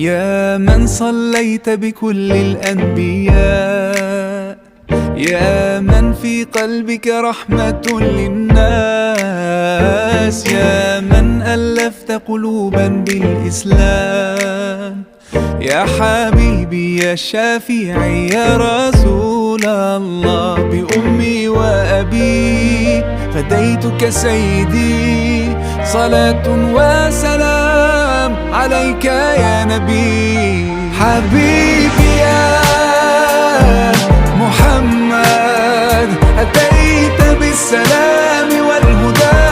يا من صليت بكل الأنبياء، يا من في قلبك رحمة للناس، يا من ألفت قلوبا بالإسلام، يا حبيبي يا شافعي يا رسول الله، بأمي وأبي فديتك سيدي، صلاة وسلام عليك يا نبي. حبيبي يا محمد أتيت بالسلام والهدى